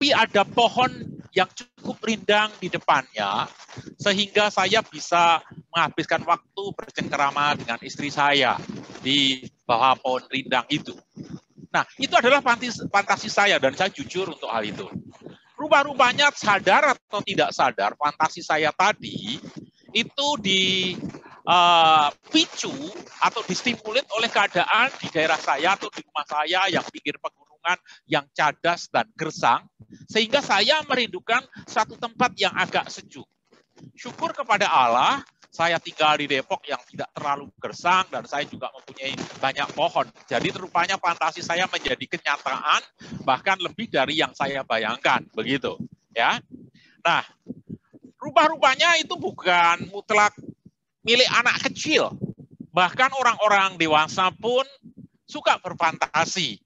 Tetapi ada pohon yang cukup rindang di depannya, sehingga saya bisa menghabiskan waktu bercengkerama dengan istri saya di bawah pohon rindang itu. Nah, itu adalah fantasi saya, dan saya jujur untuk hal itu. Rupa-rupanya sadar atau tidak sadar, fantasi saya tadi itu dipicu atau distimulit oleh keadaan di daerah saya atau di rumah saya yang pinggir pegunungan, yang cadas dan gersang, sehingga saya merindukan satu tempat yang agak sejuk. Syukur kepada Allah, saya tinggal di Depok yang tidak terlalu gersang dan saya juga mempunyai banyak pohon. Jadi rupanya fantasi saya menjadi kenyataan, bahkan lebih dari yang saya bayangkan, begitu, ya. Nah, rupanya itu bukan mutlak milik anak kecil. Bahkan orang-orang dewasa pun suka berfantasi.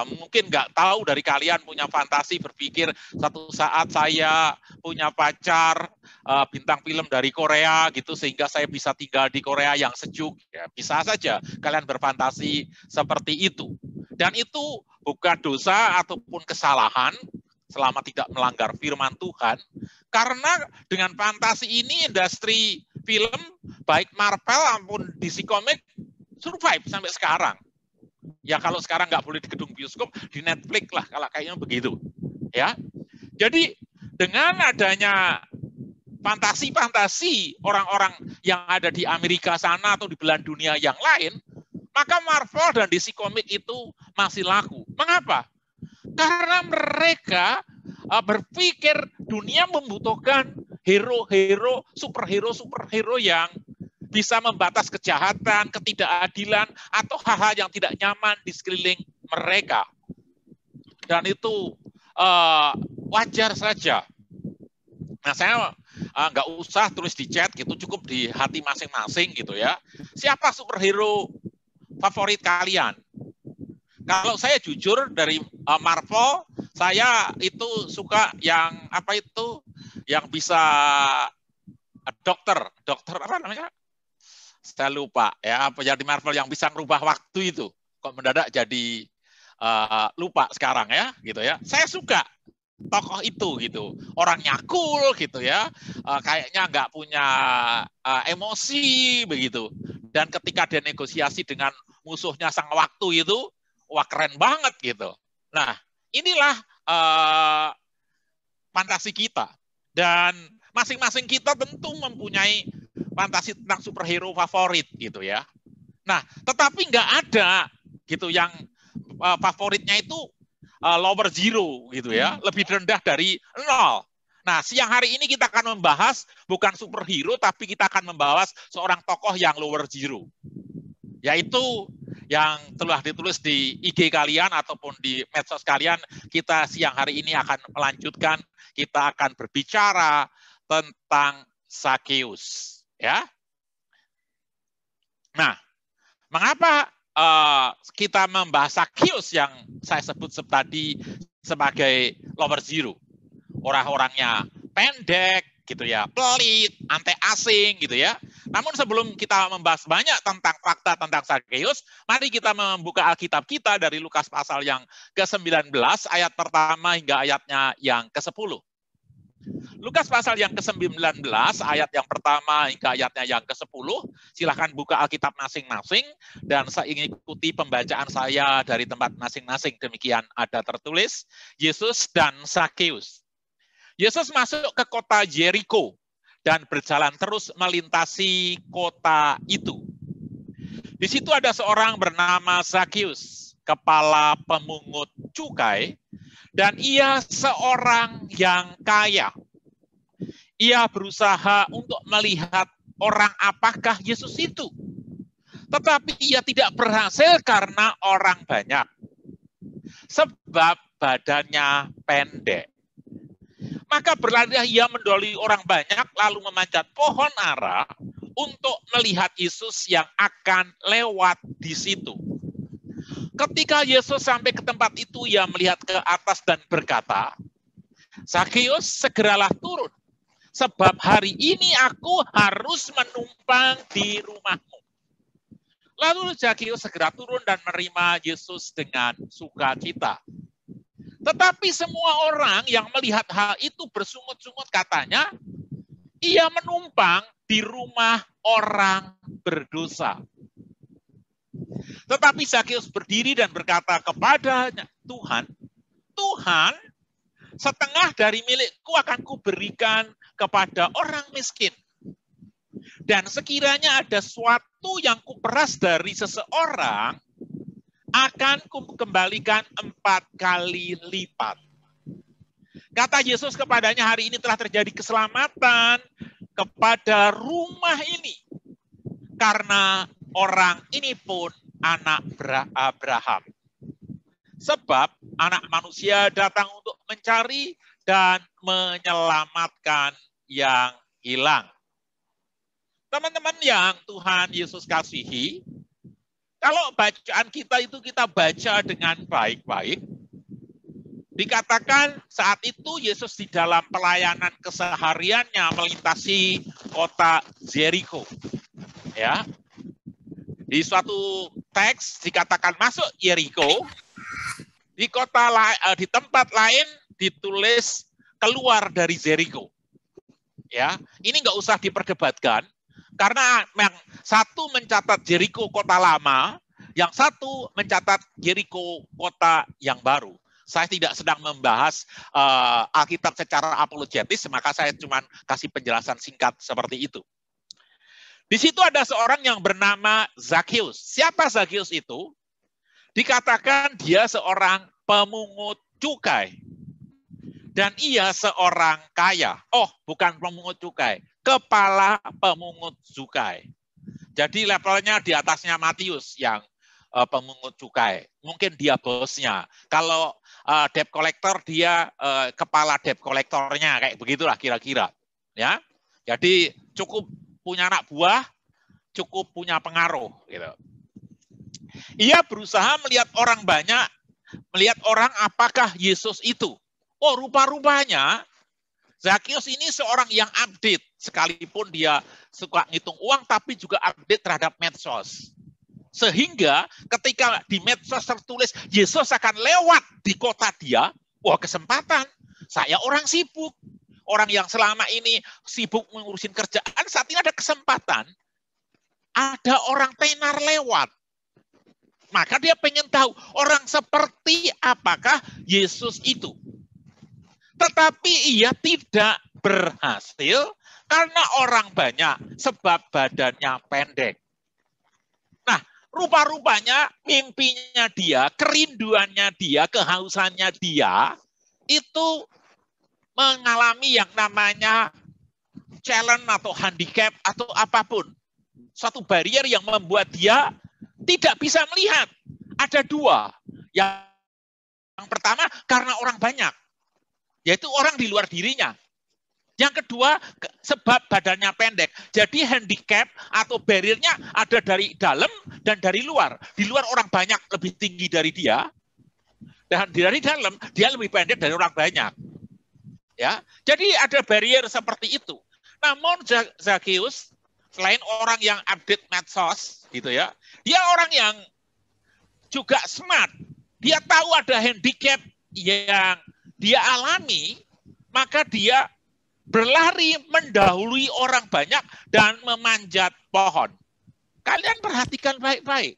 Mungkin nggak tahu dari kalian punya fantasi berpikir satu saat saya punya pacar bintang film dari Korea gitu sehingga saya bisa tinggal di Korea yang sejuk. Ya, bisa saja kalian berfantasi seperti itu. Dan itu bukan dosa ataupun kesalahan selama tidak melanggar firman Tuhan. Karena dengan fantasi ini industri film baik Marvel maupun DC Comics survive sampai sekarang. Ya kalau sekarang nggak boleh di gedung bioskop, di Netflix lah, kalau kayaknya begitu. Ya, jadi dengan adanya fantasi-fantasi orang-orang yang ada di Amerika sana atau di belahan dunia yang lain, maka Marvel dan DC Comics itu masih laku. Mengapa? Karena mereka berpikir dunia membutuhkan hero-hero, superhero yang bisa membatas kejahatan, ketidakadilan, atau hal-hal yang tidak nyaman di sekeliling mereka. Dan itu wajar saja. Nah, saya nggak usah tulis di chat gitu, cukup di hati masing-masing gitu ya. Siapa superhero favorit kalian? Kalau saya jujur dari Marvel, saya itu suka yang apa itu, yang bisa dokter apa namanya? Saya lupa ya, apa yang di Marvel yang bisa merubah waktu itu. Kok mendadak jadi lupa sekarang ya, gitu ya. Saya suka tokoh itu gitu. Orangnya cool gitu ya. Kayaknya nggak punya emosi begitu. Dan ketika dia negosiasi dengan musuhnya sang waktu itu, wah keren banget gitu. Nah, inilah fantasi kita. Dan masing-masing kita tentu mempunyai fantasi tentang superhero favorit gitu ya. Nah, tetapi nggak ada gitu yang favoritnya itu lower zero gitu ya, lebih rendah dari 0. Nah, siang hari ini kita akan membahas bukan superhero, tapi kita akan membahas seorang tokoh yang lower zero, yaitu yang telah ditulis di IG kalian ataupun di medsos kalian. Kita siang hari ini akan melanjutkan, kita akan berbicara tentang Zakheus. Ya, nah, mengapa kita membahas Zakheus yang saya sebut tadi sebagai lower zero? Orang-orangnya pendek, gitu ya, pelit, antek asing, gitu ya. Namun sebelum kita membahas banyak tentang fakta tentang Zakheus, mari kita membuka Alkitab kita dari Lukas pasal yang ke-19 ayat pertama hingga ayatnya yang ke-10. Lukas pasal yang ke-19 ayat yang pertama hingga ayatnya yang ke-10. Silahkan buka Alkitab masing-masing dan saya ingin ikuti pembacaan saya dari tempat masing-masing. Demikian ada tertulis, Yesus dan Zakheus. Yesus masuk ke kota Yeriko dan berjalan terus melintasi kota itu. Di situ ada seorang bernama Zakheus, kepala pemungut cukai, dan ia seorang yang kaya. Ia berusaha untuk melihat orang apakah Yesus itu. Tetapi ia tidak berhasil karena orang banyak. Sebab badannya pendek. Maka berlarilah ia mendahului orang banyak, lalu memanjat pohon ara untuk melihat Yesus yang akan lewat di situ. Ketika Yesus sampai ke tempat itu, ia melihat ke atas dan berkata, Zakheus, segeralah turun, sebab hari ini aku harus menumpang di rumahmu. Lalu Zakheus segera turun dan menerima Yesus dengan sukacita. Tetapi semua orang yang melihat hal itu bersungut-sungut katanya, ia menumpang di rumah orang berdosa. Tetapi Zakeus berdiri dan berkata kepadanya, Tuhan, setengah dari milikku akan kuberikan kepada orang miskin. Dan sekiranya ada sesuatu yang kuperas dari seseorang, akan kukembalikan 4 kali lipat. Kata Yesus kepadanya, hari ini telah terjadi keselamatan kepada rumah ini. Karena orang ini pun anak Abraham. Sebab anak manusia datang untuk mencari dan menyelamatkan yang hilang. Teman-teman yang Tuhan Yesus kasihi, kalau bacaan kita itu kita baca dengan baik-baik, dikatakan saat itu Yesus di dalam pelayanan kesehariannya melintasi kota Jericho. Ya. Di suatu teks dikatakan masuk Jericho, di tempat lain ditulis keluar dari Jericho. Ya, ini nggak usah diperdebatkan. Karena yang satu mencatat Jericho kota lama, yang satu mencatat Jericho kota yang baru. Saya tidak sedang membahas Alkitab secara apologetis, maka saya cuma kasih penjelasan singkat seperti itu. Di situ ada seorang yang bernama Zakeus. Siapa Zakeus itu? Dikatakan dia seorang pemungut cukai. Dan ia seorang kaya. Oh, bukan pemungut cukai. Kepala pemungut cukai. Jadi levelnya di atasnya Matius yang pemungut cukai. Mungkin dia bosnya. Kalau debt collector, dia kepala debt collectornya. Kayak begitulah kira-kira. Ya, jadi cukup punya anak buah, cukup punya pengaruh. Gitu. Ia berusaha melihat orang banyak, melihat orang apakah Yesus itu. Oh, rupa-rupanya Zakeus ini seorang yang update. Sekalipun dia suka ngitung uang, tapi juga update terhadap medsos. Sehingga ketika di medsos tertulis Yesus akan lewat di kota dia, wah kesempatan. Saya orang sibuk. Orang yang selama ini sibuk mengurusin kerjaan, saat ini ada kesempatan. Ada orang tenar lewat. Maka dia pengen tahu orang seperti apakah Yesus itu. Tetapi ia tidak berhasil karena orang banyak sebab badannya pendek. Nah, rupa-rupanya mimpinya dia, kerinduannya dia, kehausannya dia itu mengalami yang namanya challenge atau handicap atau apapun. Suatu barrier yang membuat dia tidak bisa melihat. Ada dua. Yang pertama karena orang banyak. Yaitu orang di luar dirinya. Yang kedua, sebab badannya pendek. Jadi handicap atau barriernya ada dari dalam dan dari luar. Di luar orang banyak lebih tinggi dari dia. Dan dari dalam, dia lebih pendek dari orang banyak. Ya, jadi ada barrier seperti itu. Namun Zakeus, selain orang yang update medsos, gitu ya, dia orang yang juga smart. Dia tahu ada handicap yang dia alami, maka dia berlari mendahului orang banyak dan memanjat pohon. Kalian perhatikan baik-baik.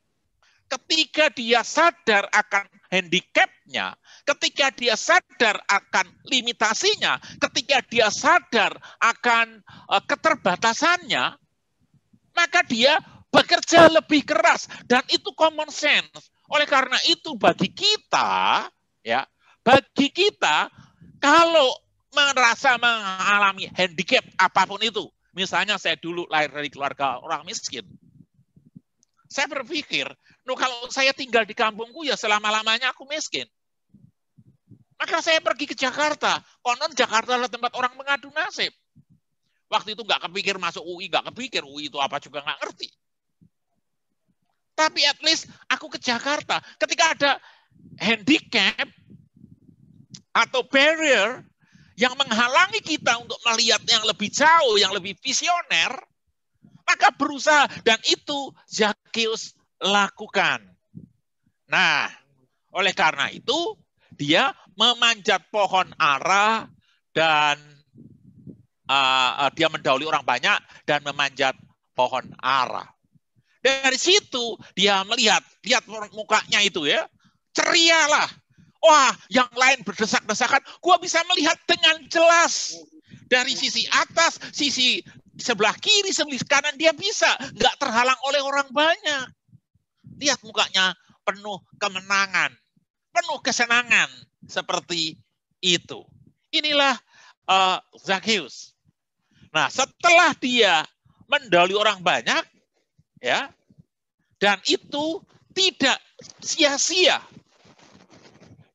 Ketika dia sadar akan handicapnya, ketika dia sadar akan limitasinya, ketika dia sadar akan keterbatasannya, maka dia bekerja lebih keras. Dan itu common sense. Oleh karena itu bagi kita, ya, bagi kita, kalau merasa mengalami handicap apapun itu, misalnya saya dulu lahir dari keluarga orang miskin, saya berpikir, kalau saya tinggal di kampungku ya selama-lamanya aku miskin. Maka saya pergi ke Jakarta, konon Jakarta adalah tempat orang mengadu nasib. Waktu itu nggak kepikir masuk UI, nggak kepikir UI itu apa juga nggak ngerti. Tapi at least aku ke Jakarta, ketika ada handicap, atau barrier yang menghalangi kita untuk melihat yang lebih jauh, yang lebih visioner, maka berusaha. Dan itu Zakeus lakukan. Nah, oleh karena itu, dia memanjat pohon ara dan dia mendahului orang banyak dan memanjat pohon ara. Dari situ dia lihat mukanya itu ya, cerialah. Wah, yang lain berdesak-desakan, gua bisa melihat dengan jelas. Dari sisi atas, sisi sebelah kiri, sebelah kanan, dia bisa. Nggak terhalang oleh orang banyak. Lihat mukanya penuh kemenangan, penuh kesenangan. Seperti itu. Inilah Zakheus. Nah, setelah dia mendahului orang banyak, ya, dan itu tidak sia-sia.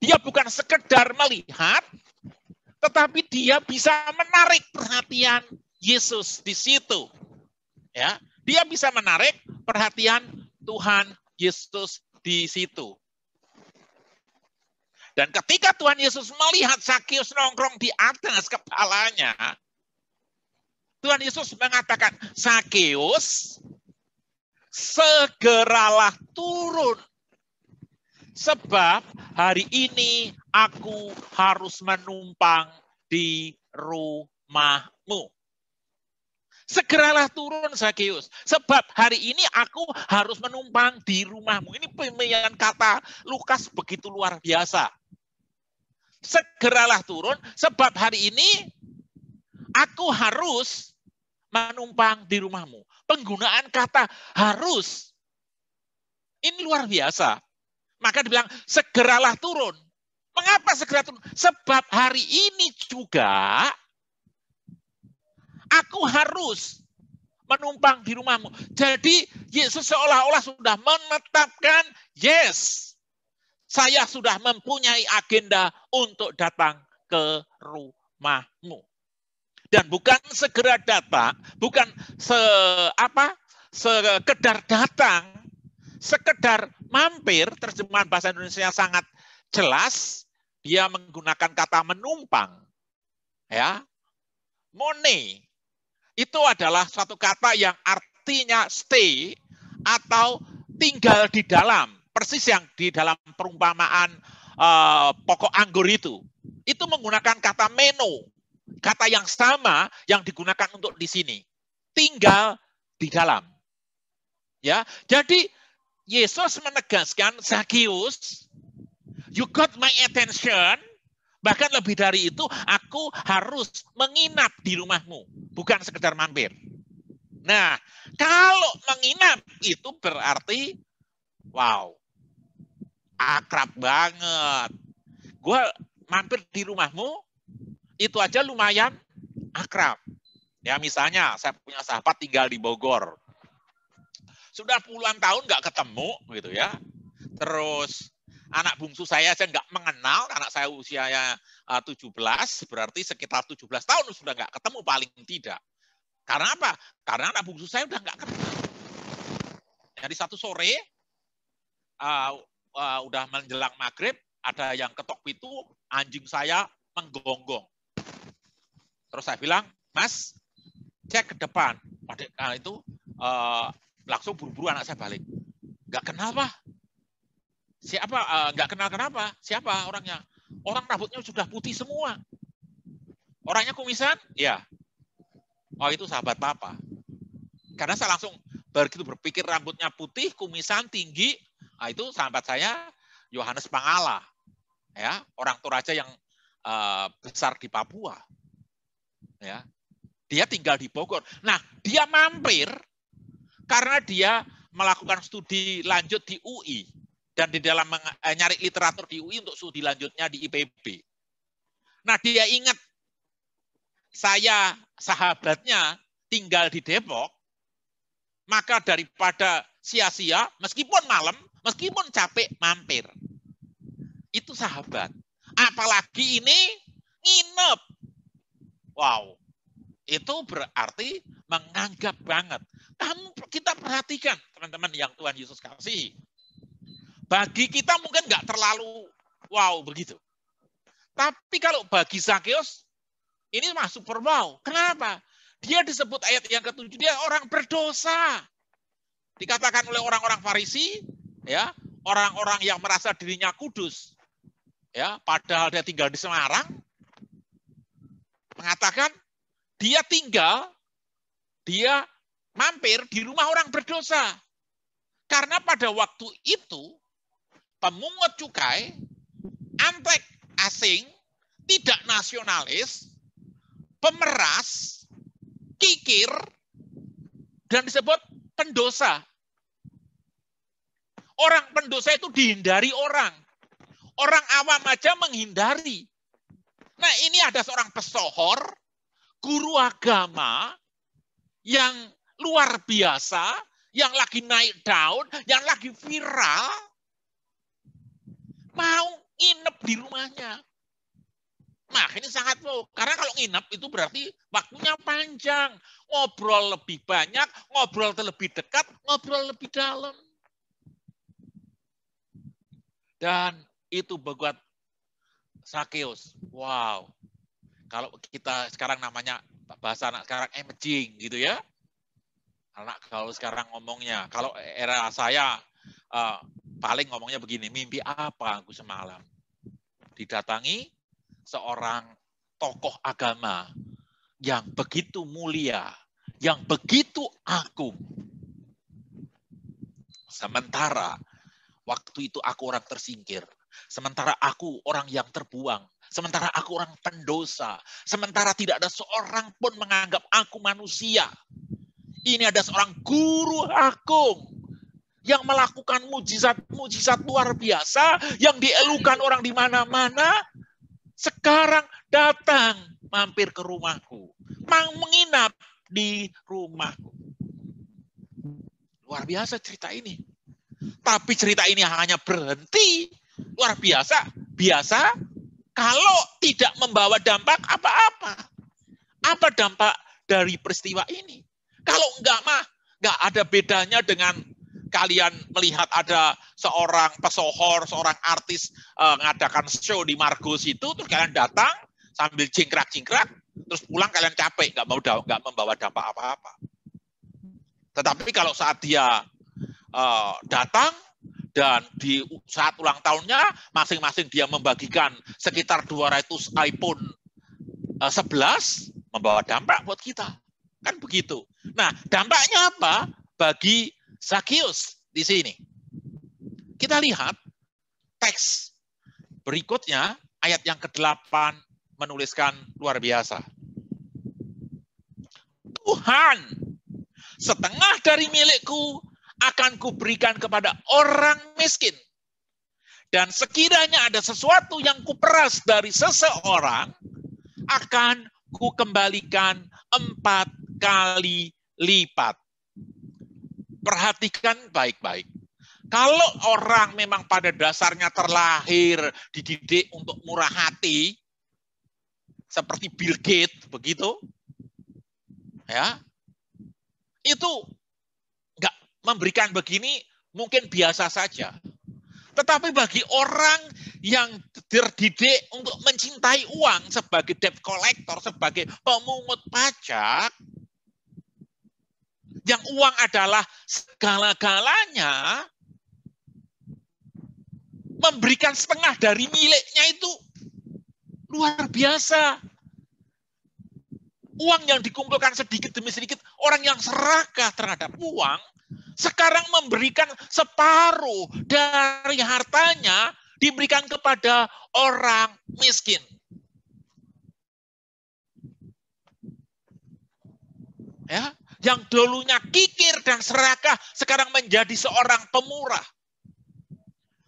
Dia bukan sekedar melihat, tetapi dia bisa menarik perhatian Yesus di situ. Ya, dia bisa menarik perhatian Tuhan Yesus di situ. Dan ketika Tuhan Yesus melihat Zakheus nongkrong di atas kepalanya, Tuhan Yesus mengatakan, Zakheus, segeralah turun. Sebab hari ini aku harus menumpang di rumahmu. Segeralah turun, Zakheus. Sebab hari ini aku harus menumpang di rumahmu. Ini pemilihan kata Lukas begitu luar biasa. Segeralah turun, sebab hari ini aku harus menumpang di rumahmu. Penggunaan kata harus. Ini luar biasa. Maka dibilang, segeralah turun. Mengapa segera turun? Sebab hari ini juga aku harus menumpang di rumahmu. Jadi Yesus seolah-olah sudah menetapkan, yes, saya sudah mempunyai agenda untuk datang ke rumahmu. Dan bukan segera datang, bukan sekedar datang, sekedar mampir. Terjemahan bahasa Indonesia sangat jelas, dia menggunakan kata menumpang. Ya, mone itu adalah suatu kata yang artinya stay atau tinggal di dalam. Persis yang di dalam perumpamaan pokok anggur itu menggunakan kata meno, kata yang sama yang digunakan untuk di sini, tinggal di dalam. Ya, jadi Yesus menegaskan, Zakheus, you got my attention. Bahkan lebih dari itu, aku harus menginap di rumahmu, bukan sekedar mampir. Nah, kalau menginap itu berarti, wow, akrab banget. Gue mampir di rumahmu, itu aja lumayan akrab. Ya, misalnya saya punya sahabat tinggal di Bogor. Sudah puluhan tahun nggak ketemu, gitu ya. Terus anak bungsu saya nggak mengenal, anak saya usianya 17, berarti sekitar 17 tahun sudah nggak ketemu paling tidak. Karena apa? Karena anak bungsu saya udah nggak kenal. Jadi satu sore, udah menjelang maghrib, ada yang ketok pintu, anjing saya menggonggong. Terus saya bilang, Mas, cek ke depan. Pada itu langsung buru-buru anak saya balik. Nggak kenal, Pak. Siapa? Nggak kenal kenapa? Siapa orangnya? Orang rambutnya sudah putih semua. Orangnya kumisan? Ya. Oh, itu sahabat Papa. Karena saya langsung begitu berpikir rambutnya putih, kumisan, tinggi. Nah, itu sahabat saya, Yohanes Pangala. Ya, orang Toraja yang besar di Papua. Ya. Dia tinggal di Bogor. Nah, dia mampir karena dia melakukan studi lanjut di UI. Dan di dalam nyari literatur di UI untuk studi lanjutnya di IPB. Nah, dia ingat saya sahabatnya tinggal di Depok, maka daripada sia-sia, meskipun malam, meskipun capek, mampir. Itu sahabat. Apalagi ini nginep. Wow, itu berarti menganggap banget. Kita perhatikan, teman-teman yang Tuhan Yesus kasih. Bagi kita mungkin nggak terlalu wow begitu. Tapi kalau bagi Zakheus, ini mah super wow. Kenapa? Dia disebut ayat yang ke-7, dia orang berdosa. Dikatakan oleh orang-orang Farisi, ya, orang-orang yang merasa dirinya kudus. ya, padahal dia tinggal di Semarang, mengatakan dia mampir di rumah orang berdosa. Karena pada waktu itu, pemungut cukai, antek asing, tidak nasionalis, pemeras, kikir, dan disebut pendosa. Orang pendosa itu dihindari orang. Orang awam aja menghindari. Nah, ini ada seorang pesohor, guru agama, yang luar biasa, yang lagi naik daun, yang lagi viral, mau nginep di rumahnya. Nah, ini sangat wow. Karena kalau nginep itu berarti waktunya panjang. Ngobrol lebih banyak, ngobrol lebih dekat, ngobrol lebih dalam. Dan itu buat Sakeus. Wow. Kalau kita sekarang namanya, bahasa anak sekarang imaging gitu ya. Anak kalau sekarang ngomongnya, kalau era saya paling ngomongnya begini, mimpi apa aku semalam? Didatangi seorang tokoh agama yang begitu mulia, yang begitu agung. Sementara waktu itu aku orang tersingkir. Sementara aku orang yang terbuang. Sementara aku orang pendosa. Sementara tidak ada seorang pun menganggap aku manusia. Ini ada seorang guru agung yang melakukan mujizat-mujizat luar biasa, yang dielukan orang di mana-mana. Sekarang datang mampir ke rumahku. Menginap di rumahku. Luar biasa cerita ini. Tapi cerita ini hanya berhenti luar biasa. Biasa kalau tidak membawa dampak apa-apa. Apa dampak dari peristiwa ini? Kalau enggak ada bedanya dengan kalian melihat ada seorang pesohor, seorang artis ngadakan show di Margos itu, terus kalian datang sambil cingkrak-cingkrak, terus pulang kalian capek, nggak membawa dampak apa-apa. Tetapi kalau saat dia datang dan di saat ulang tahunnya masing-masing dia membagikan sekitar 200 iPhone 11, membawa dampak buat kita. Kan begitu. Nah, dampaknya apa bagi Sakeus di sini? Kita lihat teks berikutnya, ayat yang ke-8 menuliskan luar biasa. Tuhan, setengah dari milikku akan kuberikan kepada orang miskin. Dan sekiranya ada sesuatu yang kuperas dari seseorang, akan kukembalikan 4 kali lipat. Perhatikan baik-baik. Kalau orang memang pada dasarnya terlahir, dididik untuk murah hati, seperti Bill Gates, begitu, ya, itu nggak memberikan begini mungkin biasa saja. Tetapi bagi orang yang terdidik untuk mencintai uang sebagai debt collector, sebagai pemungut pajak, yang uang adalah segala-galanya, memberikan setengah dari miliknya itu luar biasa. Uang yang dikumpulkan sedikit demi sedikit, orang yang serakah terhadap uang, sekarang memberikan separuh dari hartanya diberikan kepada orang miskin. Ya, yang dulunya kikir dan serakah sekarang menjadi seorang pemurah.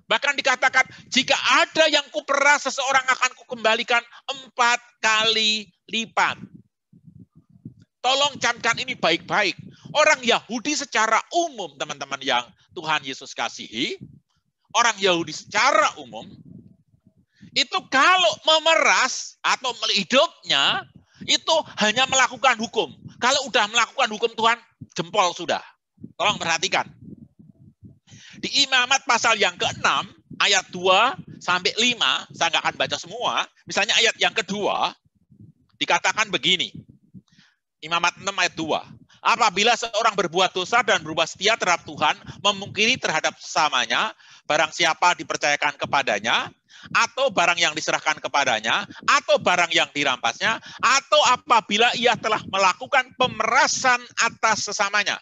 Bahkan dikatakan, jika ada yang kuperas, seseorang akan kukembalikan 4 kali lipat. Tolong camkan ini baik-baik. Orang Yahudi secara umum, teman-teman yang Tuhan Yesus kasihi, orang Yahudi secara umum, itu kalau memeras atau hidupnya, itu hanya melakukan hukum. Kalau udah melakukan hukum Tuhan, jempol sudah. Tolong perhatikan. Di Imamat pasal yang ke-6, ayat 2 sampai 5, saya nggak akan baca semua. Misalnya ayat yang kedua, dikatakan begini. Imamat 6 ayat 2. Apabila seorang berbuat dosa dan berubah setia terhadap Tuhan, memungkiri terhadap sesamanya, barang siapa dipercayakan kepadanya, atau barang yang diserahkan kepadanya, atau barang yang dirampasnya, atau apabila ia telah melakukan pemerasan atas sesamanya.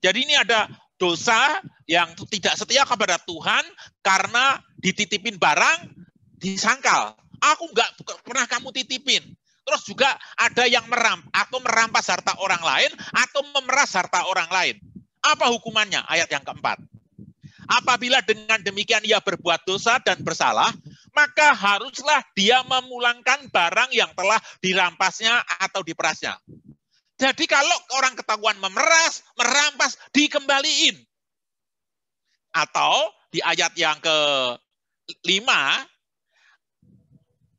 Jadi ini ada dosa yang tidak setia kepada Tuhan karena dititipin barang, disangkal. Aku nggak pernah kamu titipin. Terus juga ada yang merampas harta orang lain atau memeras harta orang lain. Apa hukumannya? Ayat yang keempat. Apabila dengan demikian ia berbuat dosa dan bersalah, maka haruslah dia memulangkan barang yang telah dirampasnya atau diperasnya. Jadi kalau orang ketahuan memeras, merampas, dikembaliin. Atau di ayat yang ke-5,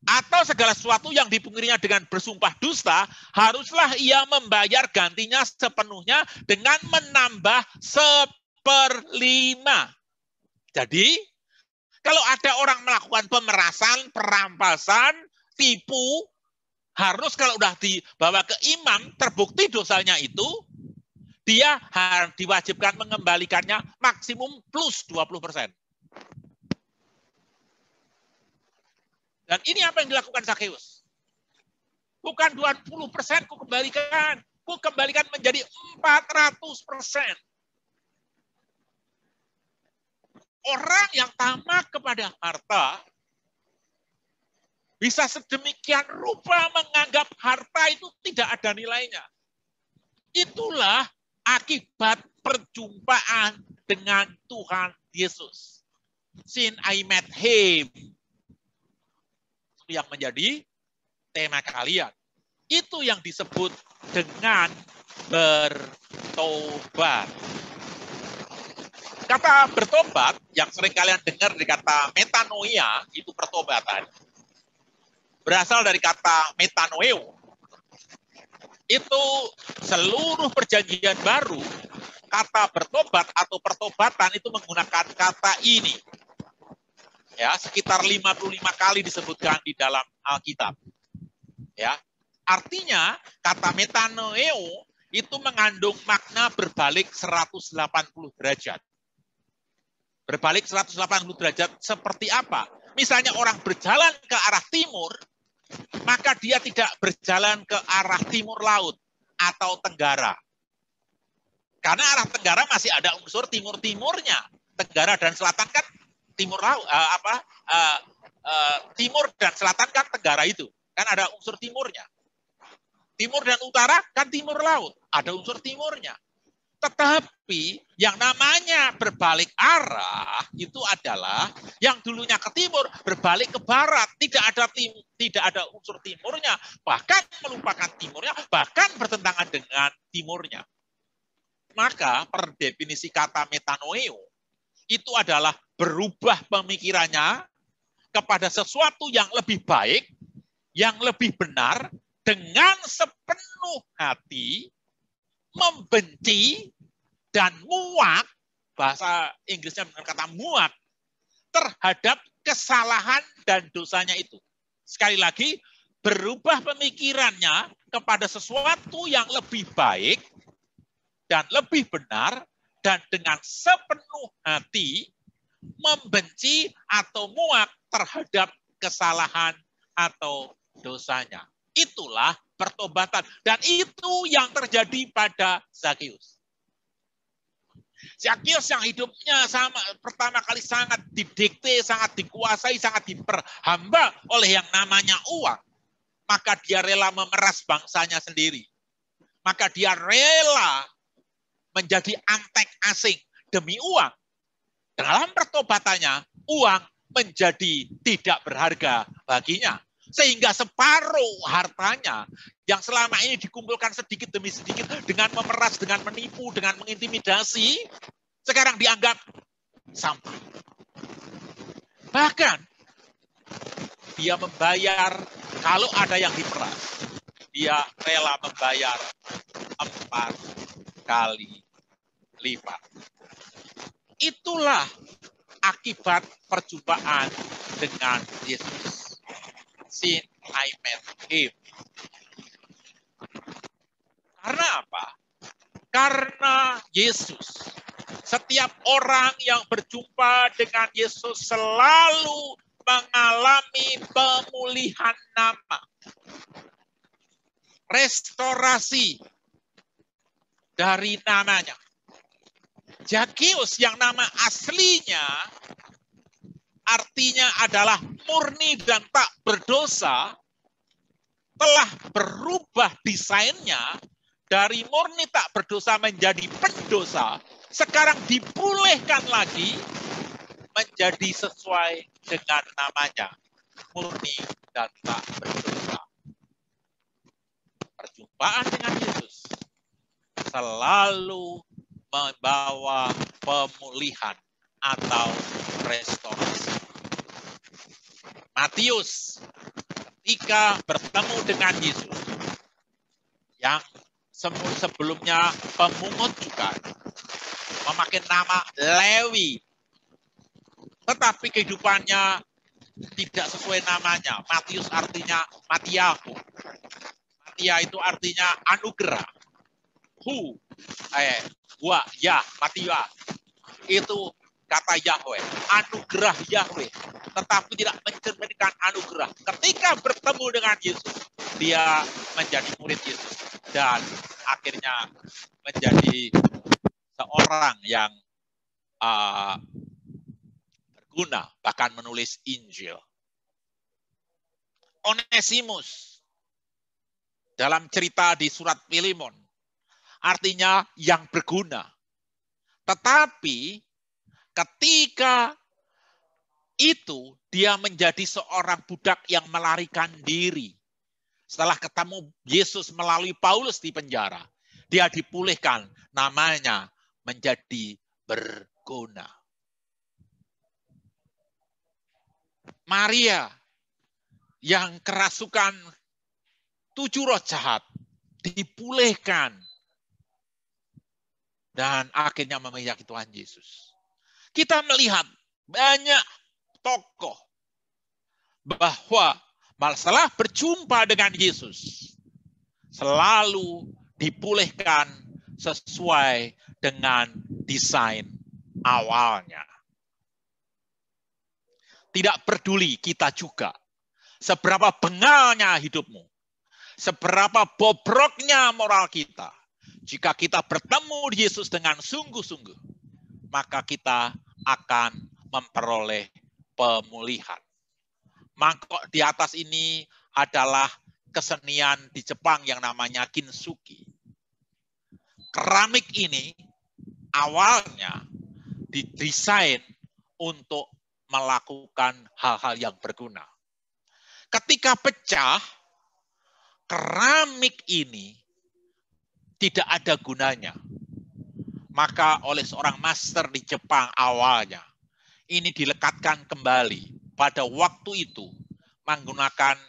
atau segala sesuatu yang dipungkirinya dengan bersumpah dusta, haruslah ia membayar gantinya sepenuhnya dengan menambah 1/5. Jadi, kalau ada orang melakukan pemerasan, perampasan, tipu, harus kalau udah dibawa ke imam, terbukti dosanya itu, dia harus diwajibkan mengembalikannya maksimum plus 20%. Dan ini apa yang dilakukan Zakheus? Bukan 20% ku kembalikan menjadi 400%. Orang yang tamak kepada harta bisa sedemikian rupa menganggap harta itu tidak ada nilainya. Itulah akibat perjumpaan dengan Tuhan Yesus. Since I met him. Yang menjadi tema kalian. Itu yang disebut dengan bertobat. Kata bertobat, yang sering kalian dengar di kata metanoia, itu pertobatan. Berasal dari kata metanoeo. Itu seluruh perjanjian baru, kata bertobat atau pertobatan itu menggunakan kata ini. Ya, sekitar 55 kali disebutkan di dalam Alkitab. Ya. Artinya, kata metanoeo itu mengandung makna berbalik 180 derajat. Berbalik 180 derajat seperti apa? Misalnya orang berjalan ke arah timur, maka dia tidak berjalan ke arah timur laut atau tenggara. Karena arah tenggara masih ada unsur timur-timurnya. Tenggara dan selatan kan timur laut, timur dan selatan kan tenggara itu. Kan ada unsur timurnya. Timur dan utara kan timur laut. Ada unsur timurnya. Tetapi yang namanya berbalik arah itu adalah yang dulunya ke timur berbalik ke barat, tidak ada unsur timurnya, bahkan melupakan timurnya, bahkan bertentangan dengan timurnya. Maka per definisi kata metanoeo itu adalah berubah pemikirannya kepada sesuatu yang lebih baik, yang lebih benar, dengan sepenuh hati, membenci dan muak, bahasa Inggrisnya dengan kata muak, terhadap kesalahan dan dosanya itu. Sekali lagi, berubah pemikirannya kepada sesuatu yang lebih baik dan lebih benar, dan dengan sepenuh hati membenci atau muak terhadap kesalahan atau dosanya. Itulah pertobatan. Dan itu yang terjadi pada Zakheus. Zakheus yang hidupnya pertama kali sangat didikte, sangat dikuasai, sangat diperhamba oleh yang namanya uang. Maka dia rela memeras bangsanya sendiri. Maka dia rela menjadi antek asing demi uang. Dalam pertobatannya, uang menjadi tidak berharga baginya. Sehingga separuh hartanya yang selama ini dikumpulkan sedikit demi sedikit dengan memeras, dengan menipu, dengan mengintimidasi, sekarang dianggap sampah. Bahkan dia membayar, kalau ada yang diperas, dia rela membayar 4 kali lipat. Itulah akibat perjumpaan dengan Yesus. Since I met him. Karena apa? Karena Yesus. Setiap orang yang berjumpa dengan Yesus selalu mengalami pemulihan nama. Restorasi dari namanya. Zakeus yang nama aslinya artinya adalah murni dan tak berdosa, telah berubah desainnya dari murni tak berdosa menjadi pendosa, sekarang dipulihkan lagi menjadi sesuai dengan namanya, murni dan tak berdosa. Perjumpaan dengan Yesus selalu membawa pemulihan atau restorasi. Matius ketika bertemu dengan Yesus yang sebelumnya pemungut juga memakai nama Lewi, tetapi kehidupannya tidak sesuai namanya. Matius artinya Matiahu. Matia itu artinya anugerah. Matia itu kata Yahweh, anugerah Yahweh, tetapi tidak mencerminkan anugerah. Ketika bertemu dengan Yesus, dia menjadi murid Yesus dan akhirnya menjadi seorang yang berguna, bahkan menulis Injil. Onesimus dalam cerita di surat Filemon artinya yang berguna. Tetapi ketika itu dia menjadi seorang budak yang melarikan diri. Setelah ketemu Yesus melalui Paulus di penjara, dia dipulihkan, namanya menjadi berguna. Maria yang kerasukan 7 roh jahat dipulihkan dan akhirnya memiliki Tuhan Yesus. Kita melihat banyak tokoh bahwa setelah berjumpa dengan Yesus selalu dipulihkan sesuai dengan desain awalnya. Tidak peduli kita juga seberapa bengalnya hidupmu, seberapa bobroknya moral kita. Jika kita bertemu Yesus dengan sungguh-sungguh, maka kita akan memperoleh pemulihan. Mangkok di atas ini adalah kesenian di Jepang yang namanya kintsugi. Keramik ini awalnya didesain untuk melakukan hal-hal yang berguna. Ketika pecah, keramik ini tidak ada gunanya. Maka oleh seorang master di Jepang awalnya, ini dilekatkan kembali pada waktu itu menggunakan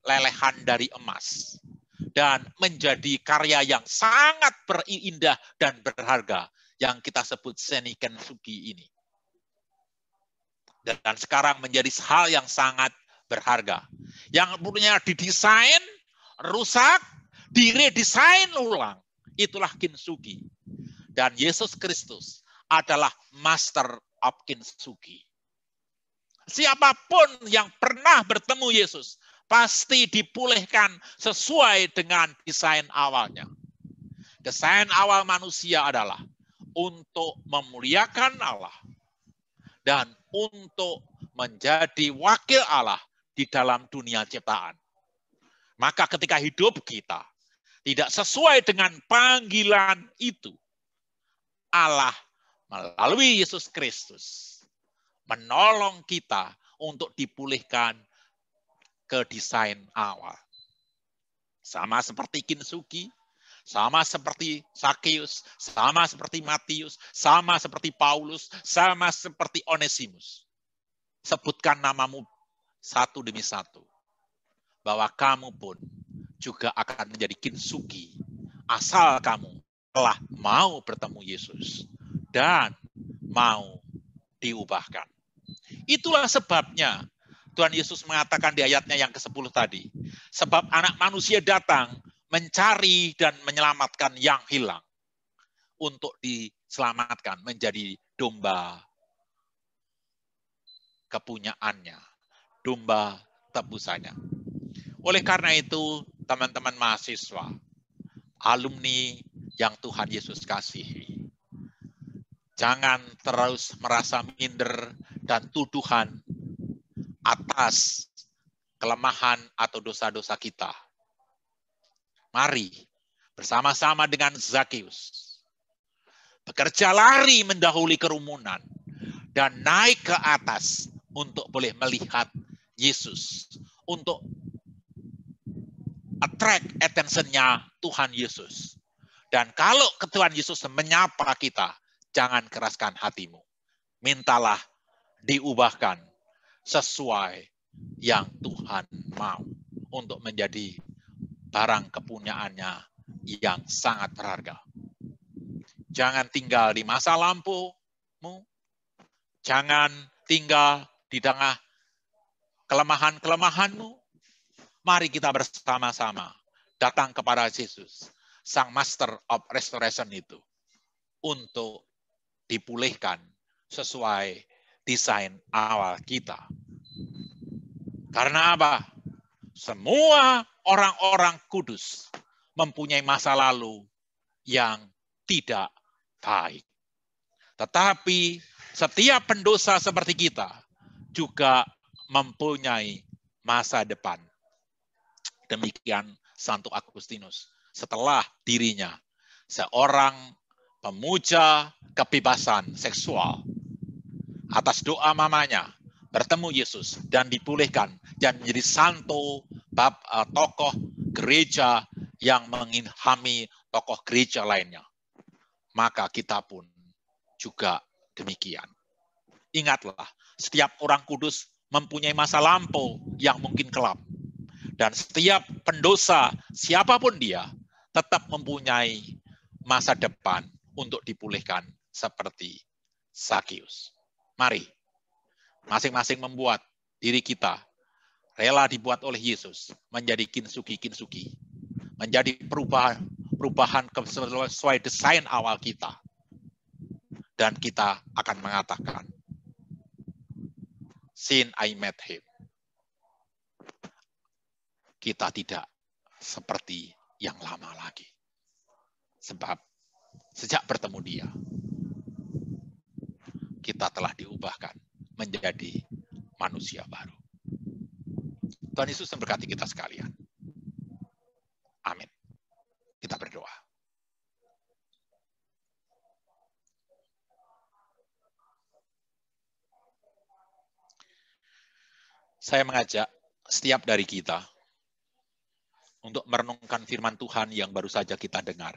lelehan dari emas. Dan menjadi karya yang sangat berindah dan berharga yang kita sebut seni kintsugi ini. Dan sekarang menjadi hal yang sangat berharga. Yang punya didesain, rusak, diredesain ulang. Itulah kintsugi. Dan Yesus Kristus adalah master of kintsugi. Siapapun yang pernah bertemu Yesus, pasti dipulihkan sesuai dengan desain awalnya. Desain awal manusia adalah untuk memuliakan Allah dan untuk menjadi wakil Allah di dalam dunia ciptaan. Maka ketika hidup kita tidak sesuai dengan panggilan itu, Allah melalui Yesus Kristus menolong kita untuk dipulihkan ke desain awal. Sama seperti kintsugi, sama seperti Zakeus, sama seperti Matius, sama seperti Paulus, sama seperti Onesimus. Sebutkan namamu satu demi satu. Bahwa kamu pun juga akan menjadi kintsugi. Asal kamu telah mau bertemu Yesus. Dan mau diubahkan. Itulah sebabnya Tuhan Yesus mengatakan di ayatnya yang ke-10 tadi. Sebab anak manusia datang mencari dan menyelamatkan yang hilang. Untuk diselamatkan menjadi domba kepunyaannya. domba tebusannya. Oleh karena itu, teman-teman mahasiswa, alumni yang Tuhan Yesus kasihi, jangan terus merasa minder dan tuduhan atas kelemahan atau dosa-dosa kita. Mari bersama-sama dengan Zakeus bekerja lari mendahului kerumunan dan naik ke atas untuk boleh melihat Yesus, untuk attract attention-nya Tuhan Yesus. Dan kalau Tuhan Yesus menyapa kita, jangan keraskan hatimu. Mintalah diubahkan sesuai yang Tuhan mau untuk menjadi barang kepunyaannya yang sangat berharga. Jangan tinggal di masa lampaumu, jangan tinggal di tengah kelemahan-kelemahanmu. Mari kita bersama-sama datang kepada Yesus, Sang Master of Restoration itu, untuk dipulihkan sesuai desain awal kita. Karena apa? Semua orang-orang kudus mempunyai masa lalu yang tidak baik. Tetapi setiap pendosa seperti kita juga mempunyai masa depan. Demikian Santo Agustinus. Setelah dirinya seorang pemuja kebebasan seksual, atas doa mamanya bertemu Yesus dan dipulihkan dan menjadi santo tokoh gereja yang mengilhami tokoh gereja lainnya. Maka kita pun juga demikian. Ingatlah, setiap orang kudus mempunyai masa lampau yang mungkin kelam. Dan setiap pendosa, siapapun dia, tetap mempunyai masa depan untuk dipulihkan seperti Zakeus. Mari, masing-masing membuat diri kita rela dibuat oleh Yesus menjadi kinsugi-kinsugi, menjadi perubahan sesuai desain awal kita. Dan kita akan mengatakan, since I met him, kita tidak seperti yang lama lagi. Sebab sejak bertemu dia, kita telah diubahkan menjadi manusia baru. Tuhan Yesus memberkati kita sekalian. Amin. Kita berdoa. Saya mengajak setiap dari kita untuk merenungkan firman Tuhan yang baru saja kita dengar.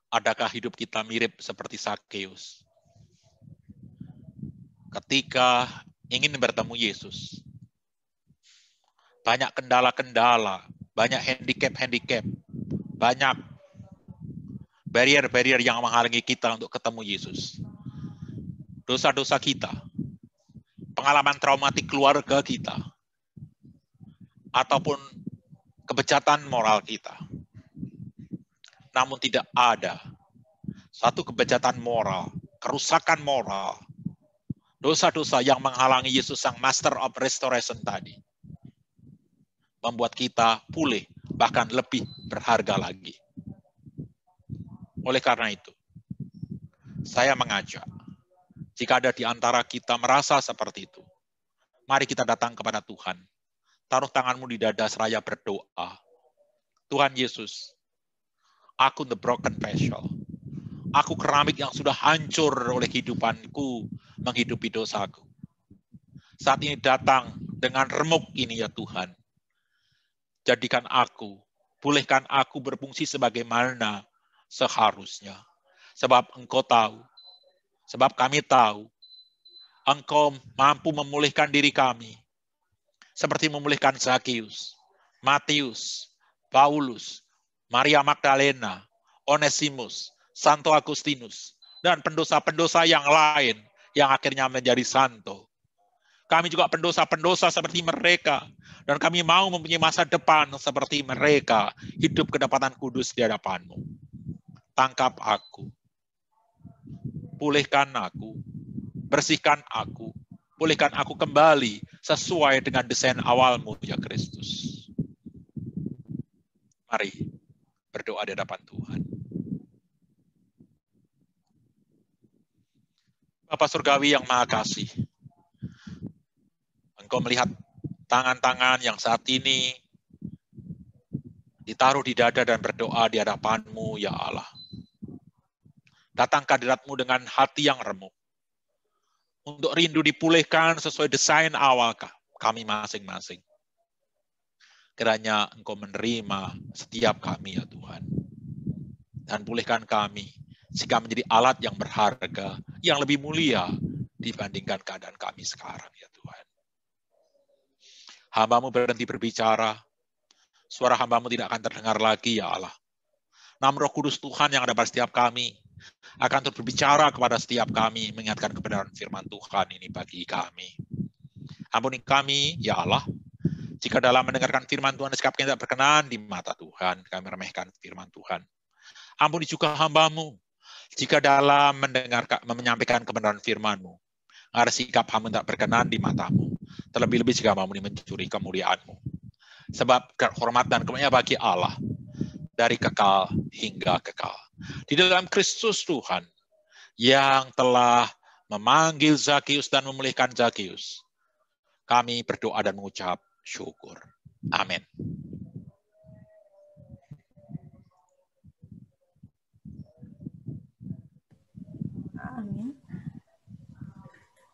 Adakah hidup kita mirip seperti Zakeus? Ketika ingin bertemu Yesus, banyak kendala-kendala, banyak handicap-handicap, banyak barrier-barrier yang menghalangi kita untuk ketemu Yesus. Dosa-dosa kita, pengalaman traumatik keluarga kita, ataupun kebejatan moral kita. Namun tidak ada satu kebejatan moral, kerusakan moral, dosa-dosa yang menghalangi Yesus Sang Master of Restoration tadi. Membuat kita pulih, bahkan lebih berharga lagi. Oleh karena itu, saya mengajak, jika ada di antara kita merasa seperti itu, mari kita datang kepada Tuhan. Taruh tanganmu di dada seraya berdoa. Tuhan Yesus, aku the broken vessel. Aku keramik yang sudah hancur oleh kehidupanku menghidupi dosaku. Saat ini datang dengan remuk ini ya Tuhan. Jadikan aku, pulihkan aku berfungsi sebagaimana seharusnya. Sebab Engkau tahu, sebab kami tahu, Engkau mampu memulihkan diri kami. Seperti memulihkan Zakeus, Matius, Paulus, Maria Magdalena, Onesimus, Santo Agustinus, dan pendosa-pendosa yang lain yang akhirnya menjadi santo. Kami juga pendosa-pendosa seperti mereka, dan kami mau mempunyai masa depan seperti mereka, hidup kedapatan kudus di hadapan-Mu. Tangkap aku, pulihkan aku, bersihkan aku, pulihkan aku kembali sesuai dengan desain awalmu, ya Kristus. Mari berdoa di hadapan Tuhan. Bapa Surgawi yang Maha Kasih, Engkau melihat tangan-tangan yang saat ini ditaruh di dada dan berdoa di hadapan-Mu, ya Allah. Datang ke hadirat-Mu dengan hati yang remuk, untuk rindu dipulihkan sesuai desain awal kami masing-masing. Kiranya Engkau menerima setiap kami, ya Tuhan. Dan pulihkan kami, sehingga menjadi alat yang berharga, yang lebih mulia dibandingkan keadaan kami sekarang, ya Tuhan. Hamba-Mu berhenti berbicara, suara hamba-Mu tidak akan terdengar lagi, ya Allah. Namun Roh Kudus Tuhan yang ada pada setiap kami, akan terus berbicara kepada setiap kami, mengingatkan kebenaran firman Tuhan ini bagi kami. Ampuni kami, ya Allah, jika dalam mendengarkan firman Tuhan, sikap kami tidak berkenan di mata Tuhan, kami meremehkan firman Tuhan. Ampuni juga hamba-Mu, jika dalam menyampaikan kebenaran firman-Mu, ada sikap hamba tak berkenan di mata-Mu, terlebih-lebih jika hamba-Mu mencuri kemuliaan-Mu. Sebab hormat dan kemuliaan bagi Allah, dari kekal hingga kekal. Di dalam Kristus Tuhan, yang telah memanggil Zakius dan memulihkan Zakius, kami berdoa dan mengucap syukur. Amin.